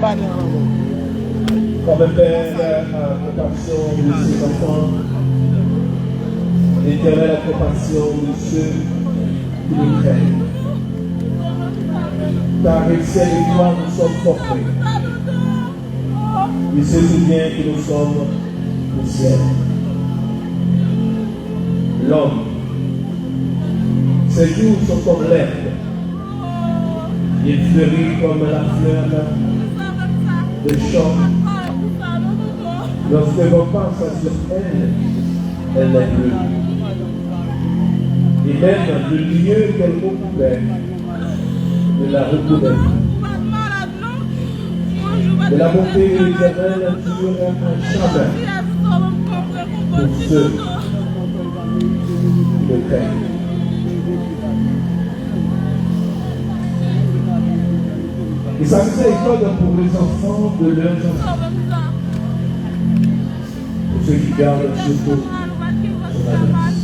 Comme un père a compassion de ses enfants, l'Éternel a compassion de ceux qui le craignent. Car il sait de quoi nous sommes formés. Il se souvient que nous sommes au ciel. L'homme, ses jours sont comme l'herbe. Il fleurit comme la fleur de champ. Lorsque l'on pense sur elle, elle est bleue. Et même le lieu qu'elle recouvrait, de la recouverte. De la bonté de l'Éternel durera un chemin pour ceux qui le craignent. Et sa miséricorde pour les enfants de leurs enfants. Pour ceux qui gardent surtout son alliance.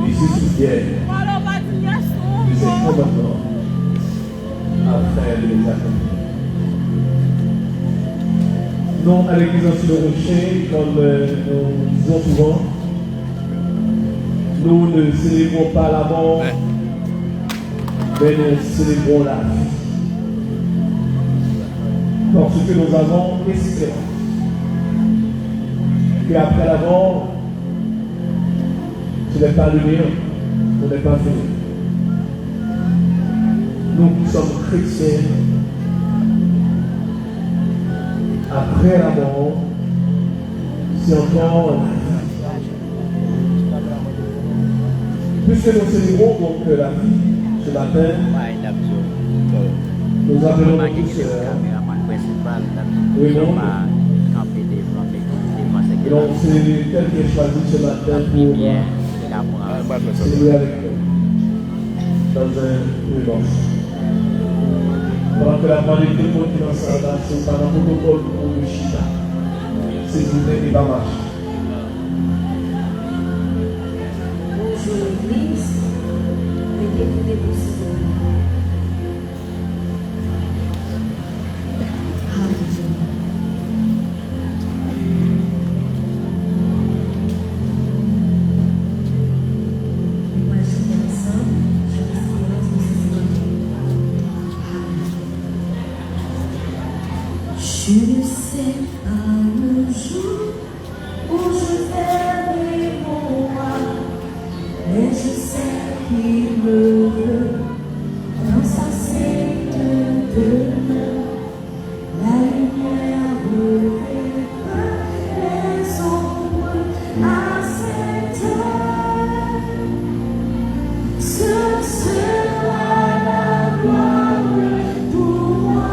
Ils se souviennent de ses commandements afin de les accomplir. Non, à l'église sur le rocher, comme nous disons souvent, nous ne célébrons pas la mort, mais nous célébrons la vie. Parce que nous avons espérance qu'après la mort, ce n'est pas le mien, ce n'est pas fini. Nous qui sommes chrétiens, après la mort, c'est encore puisque nous célébrons donc la vie ce matin, nous appelons nos sœurs. Oui, non. Donc c'est tel qui est choisi ce matin pour célébrer avec nous dans un dimanche. Pendant que la main de tout le monde qui est dans sa là, c'est pas dans le protocole pour le chita. C'est journée et pas marche. Bonjour l'église, mettez-vous pour ce moment. Je ne sais pas le jour où je verrai mon roi, mais je sais qu'il me veut dans sa scène de main. La lumière revêt les ombres à cette heure. Ce sera la gloire pour moi.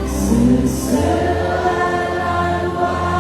Ce sera la gloire.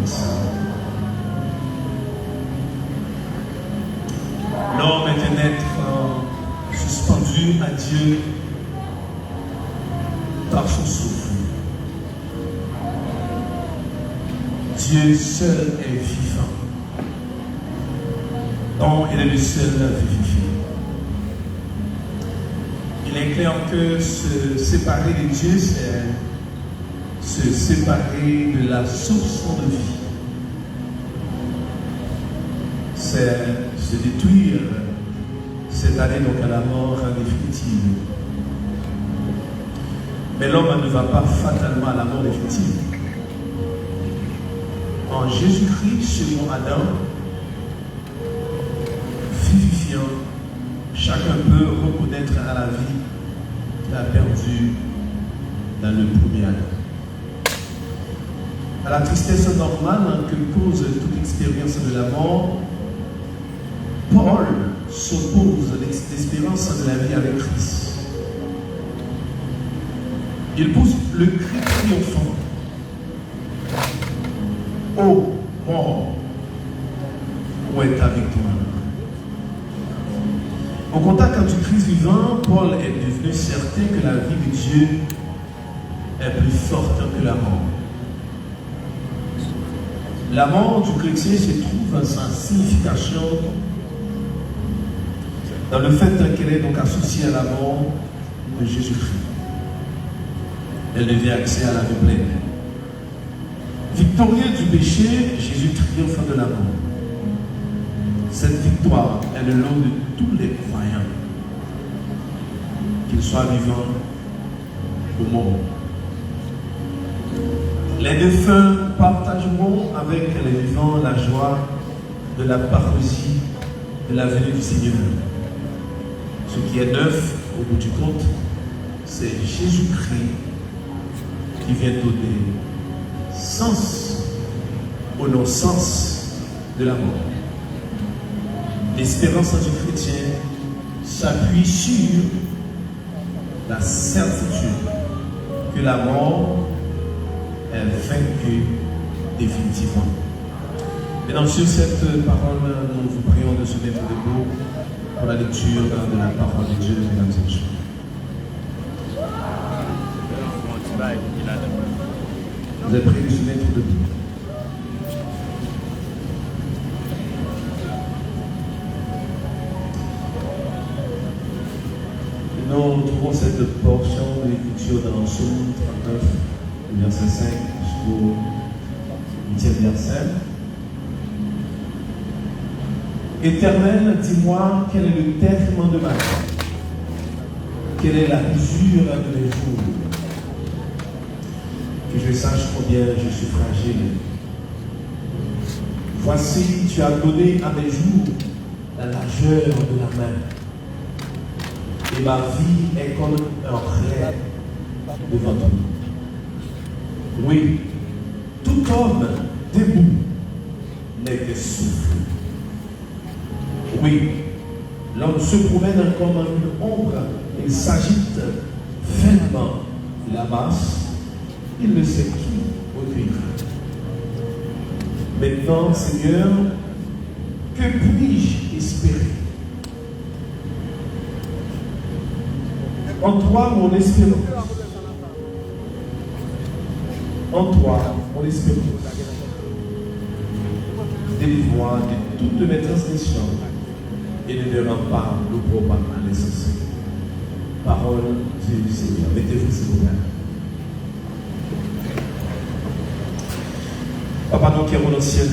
ça. L'homme est un être suspendu à Dieu par son souffle. Dieu seul est vivant. Donc, il est le seul vivifié. Il est clair que se séparer de Dieu, c'est se séparer de la source de vie. C'est se détruire, c'est aller donc à la mort définitive. Mais l'homme ne va pas fatalement à la mort définitive. En Jésus-Christ, selon Adam, vivifiant, chacun peut reconnaître à la vie qu'il a perdu dans le premier Adam. À la tristesse normale que cause toute expérience de la mort, Paul s'oppose à l'espérance de la vie avec Christ. Il pousse le cri triomphant. Ô mort, où est ta victoire? Au contact du Christ vivant, Paul est devenu certain que la vie de Dieu est plus forte que la mort. La mort du chrétien se trouve sa signification dans le fait qu'elle est donc associée à la mort de Jésus-Christ. Elle devient accès à la vie pleine. Victorieux du péché, Jésus triomphe de la mort. Cette victoire est le lot de tous les croyants, qu'ils soient vivants ou morts. Les défunts partageront avec les vivants la joie de la parousie de la venue du Seigneur. Ce qui est neuf, au bout du compte, c'est Jésus-Christ qui vient donner sens au non-sens de la mort. L'espérance du chrétien s'appuie sur la certitude que la mort est vaincue définitivement. Mesdames, sur cette parole, nous vous prions de se mettre debout pour la lecture de la parole de Dieu, mesdames et messieurs. Vous êtes prêts de se mettre debout? Nous trouvons cette portion de l'écriture dans Psaume 39, verset 5 jusqu'au 8e verset. Éternel, dis-moi quel est le terme de ma vie, quelle est la mesure de mes jours, que je sache combien je suis fragile. Voici, tu as donné à mes jours la largeur de la main, et ma vie est comme un rêve devant toi. Oui, tout homme debout n'est que souffle. Oui, l'homme se promène comme une ombre, il s'agite vainement, il amasse, il ne sait qui recueillera. Maintenant, Seigneur, que puis-je espérer? En toi, mon espérance. En toi, mon espérance. Délivre-moi de toutes mes transgressions et ne me rends pas l'opprobre à l'insensé. Parole du Seigneur. Mettez-vous, s'il vous plaît. Papa, nous qui sommes dans le ciel,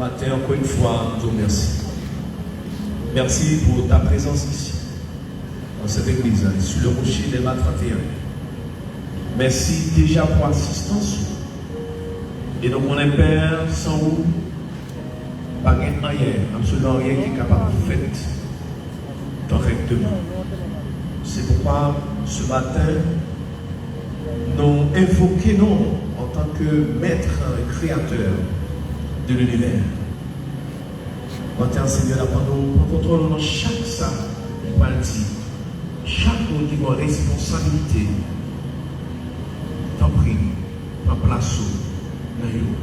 matin, encore une fois, nous te remercions. Merci pour ta présence ici, dans cette église, sur le rocher des Mâts 31. Merci déjà pour l'assistance. Et donc, mon Père, sans vous, pas rien, absolument rien qui est capable de faire correctement. C'est pourquoi, ce matin, nous invoquons en tant que maître et créateur de l'univers. Maintenant, Seigneur, nous contrôlons dans chaque salle, chaque niveau de responsabilité. T'en prie, prends place dans nous.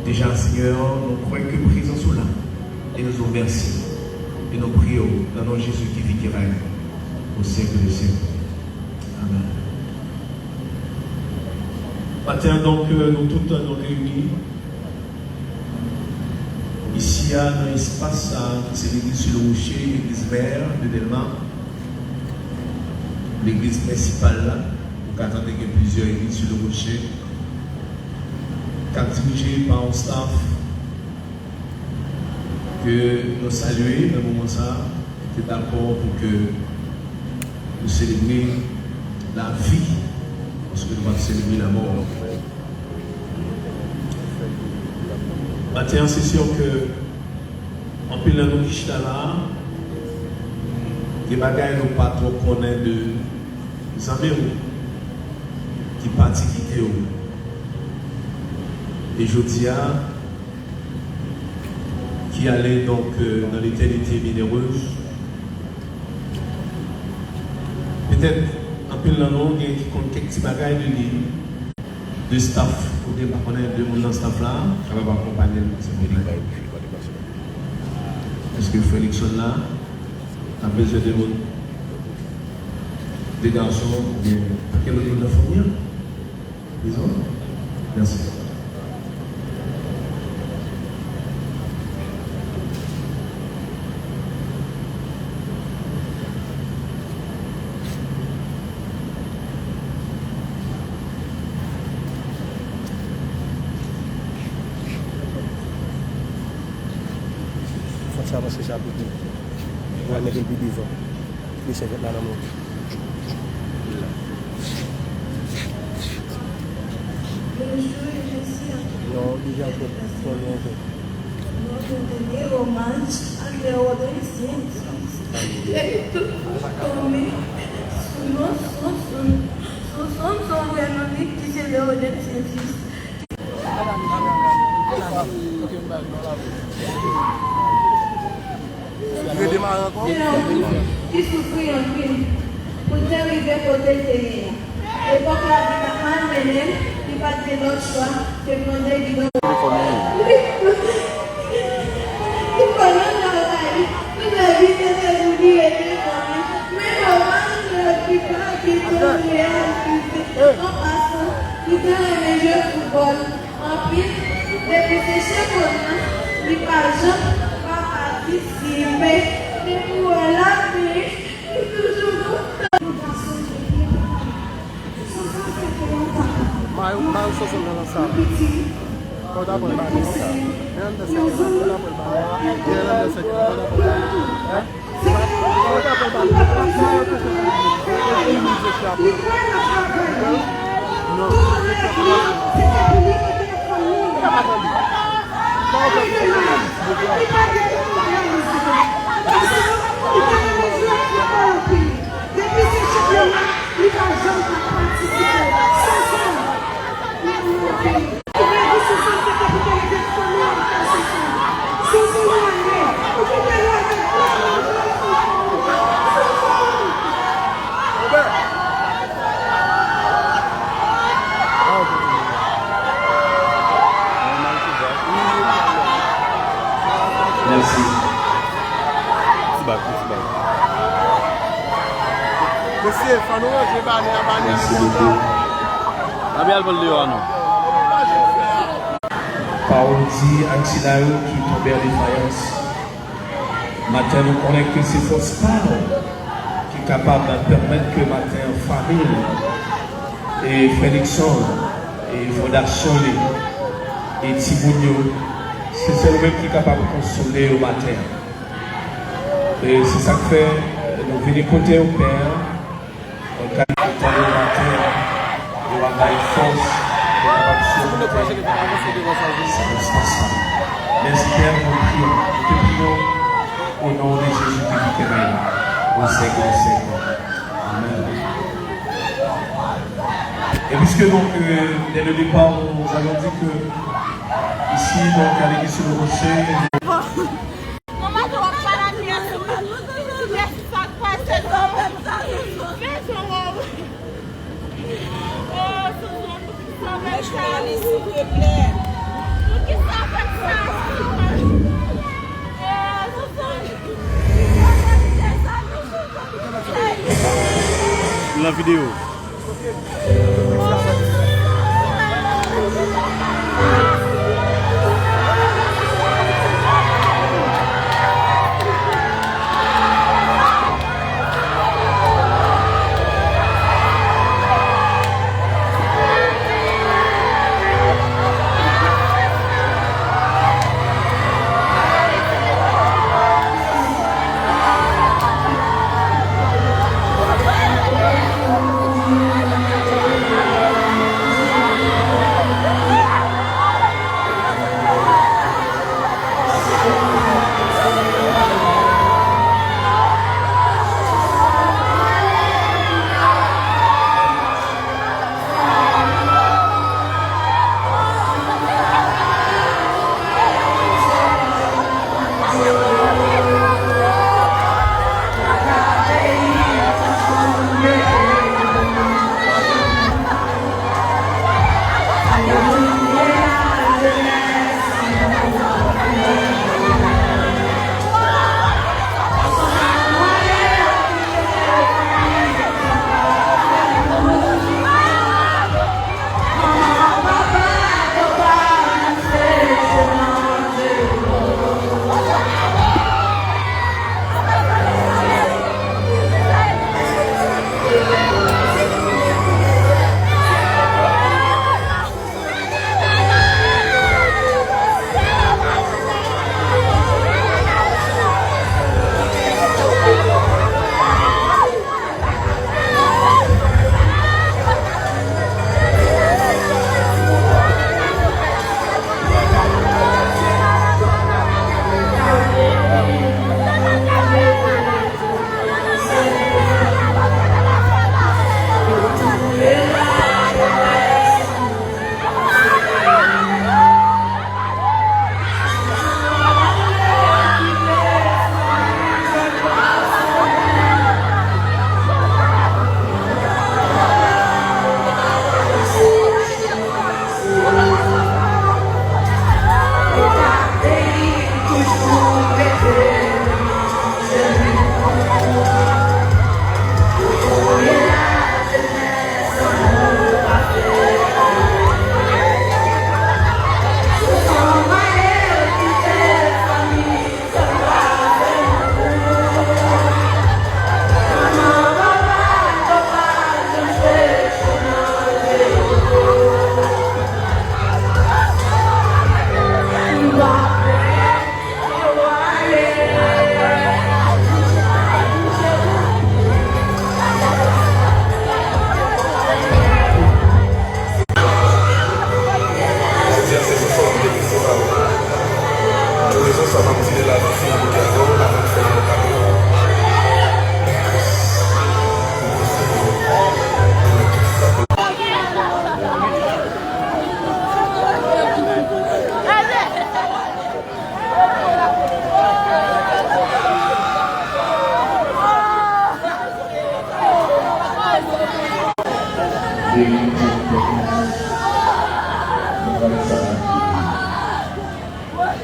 Déjà, Seigneur, nous croyons que présence est là. Et nous vous remercions. Et nous prions dans le nom de Jésus qui vit, qui règne au siècle des siècles. Amen. Matin, donc, nous tous nous réunis ici dans l'espace qui c'est l'église sur le rocher, l'église mère de Delma, l'église principale là. Vous attendez qu'il y ait plusieurs églises sur le rocher, dirigées par un staff que nous saluons dans le moment ça, qui est d'accord pour que nous célébrions la vie, parce que nous allons célébrer la mort. Maintenant, c'est sûr que en plus de nous qui là, des bagages nous pas trop connaître de amis qui partent quitter. Et je dis qui allait donc dans l'éternité minéreuse. Peut-être un peu dans nous, il y a quelques petits bagages de l'île, de staff, pour que vous connaissez deux monde dans ce staff là, ça va accompagner le. Est-ce que Félix là a besoin de monde, des garçons, bien, quel autre de fournir? Disons. Merci. Sama si sabi ko. Wala naging bibizo. Hindi siya na mo. No, di siya po. No entender romance, adolescentes. Son buenos que se le adolescentes. Qui souffrit en ville pour arriver côté Seigneur. Et pour la vie de Manuel, il va de l'autre choix que prendre du bon. Il connaît la vie, toute la vie de ses oubliés et des familles. Mais comment ne le dit pas qu'il se réalise en passant, il a un jeu de football. En pile, depuis ses cheveux, il passe pas participer. Et pour la vie, il toujours Mau susun dalam sal. Kau dah boleh bangun sal. Yang dah sakit, kau dah boleh bangun. Yang dah sakit, kau dah boleh bangun. Kau dah boleh bangun. No. Merci. Monsieur, Fano, je vais aller à Bani. Merci beaucoup. Paoli Antilaou qui tombait en défaillance. Matin, nous connaissons que c'est force parole qui est capable de permettre que matin, famille et Félixon et Fondation et Tibounio, c'est celle-même qui est capable de consoler au matin. Et c'est ça que fait, nous venons côté au Père, on gagne au matin, et on a une force, on est capable de surmonter. Ça ne se passe pas. Merci Père, nous prions. Nous te prions au nom de Jésus qui règne au siècle des siècles. Amen. Et puisque donc, dès le départ, nous avons dit que ici, donc, à l'église sur le rocher, S'il te plaît. la vidéo.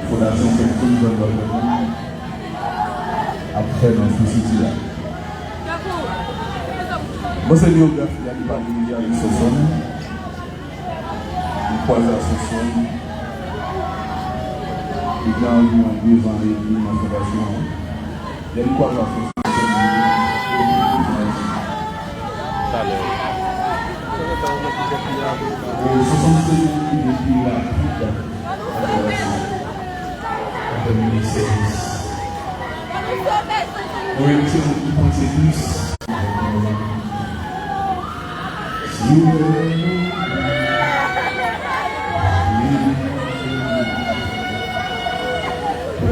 Fondation Pellegrino de après dans ce site-là. Moi, c'est biographie qui va venir avec ce son. Il croise à ce son. Il y a eu 2 ans et demi dans la fondation. Il y a une croise à ce son. Et ce sont ceux qui depuis la en 2016. Oui, c'est vous qui pensez plus. Si vous voulez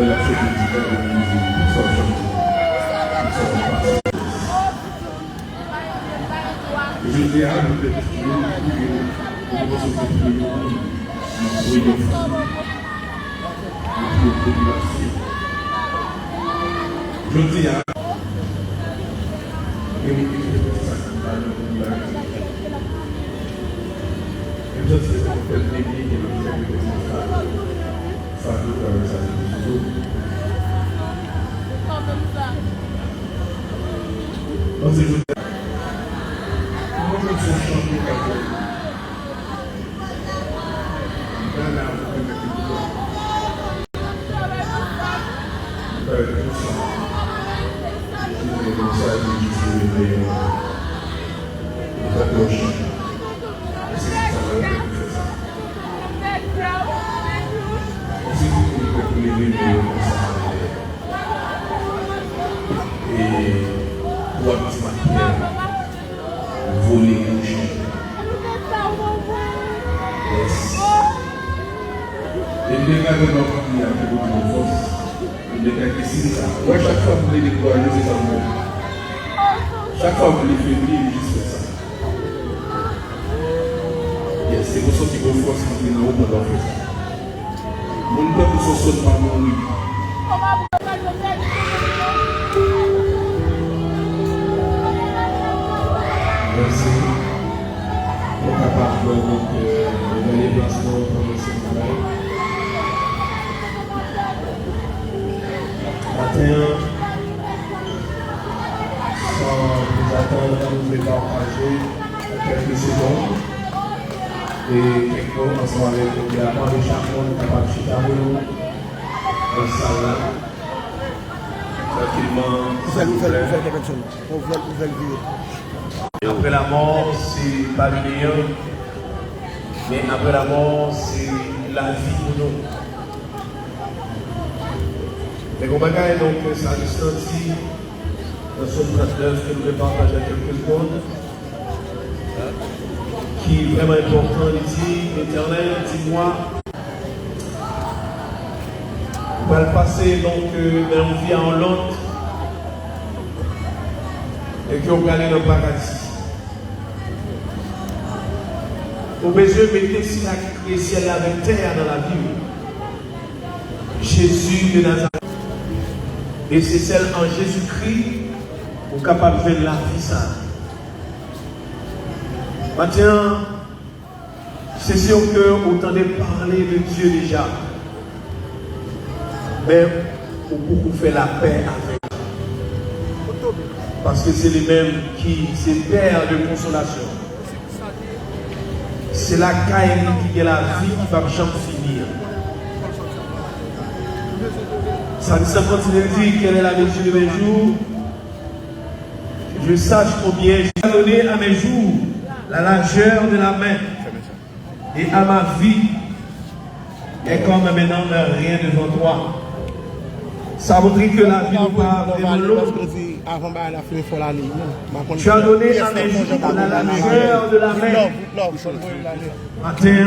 la fête de musique, ça va changer. Je dis à vous de je dis à Chaque fois que vous les découragez, c'est ça. Chaque fois que vous les faites vivre, juste ça. C'est pour ça qu'il faut force qui est dans le haut pendant ça. Mon peuple se saute par mon lui. Merci. On est capable de donner placement pour le Sénégal. Matin, sans vous attendre, nous allons partager quelques secondes. Et quelques mots ensemble avec le diamant de chaque monde capable de chicaner dans la salle. Tranquillement. Après la mort, c'est pas le meilleur. Mais après la mort, c'est la vie pour nous. Mais on va gagner donc ça distancie dans son 39 que nous allons partager à quelques secondes. Qui est vraiment important ici, Éternel, dis-moi. On va le passer donc d'un vie en l'autre et qu'on va aller dans le paradis. Au besoin de mettre si la créé ciel avec terre dans la vie. Jésus de Nazareth. Et c'est celle en Jésus-Christ pour capable de faire la vie ça. Maintenant, c'est sûr que vous entendez parler de Dieu déjà. Mais vous beaucoup faire la paix avec. Parce que c'est lui-même qui c'est Père de consolation. C'est la caille qui est la vie qui va jamais finir. Ça continue de dire quelle est la mesure de mes jours. Je sache combien j'ai donné à mes jours la largeur de la main et à ma vie est comme maintenant rien devant toi. Ça veut dire que la vie n'est pas de l'eau. Tu as donné à mes jours la largeur de la main. Matin,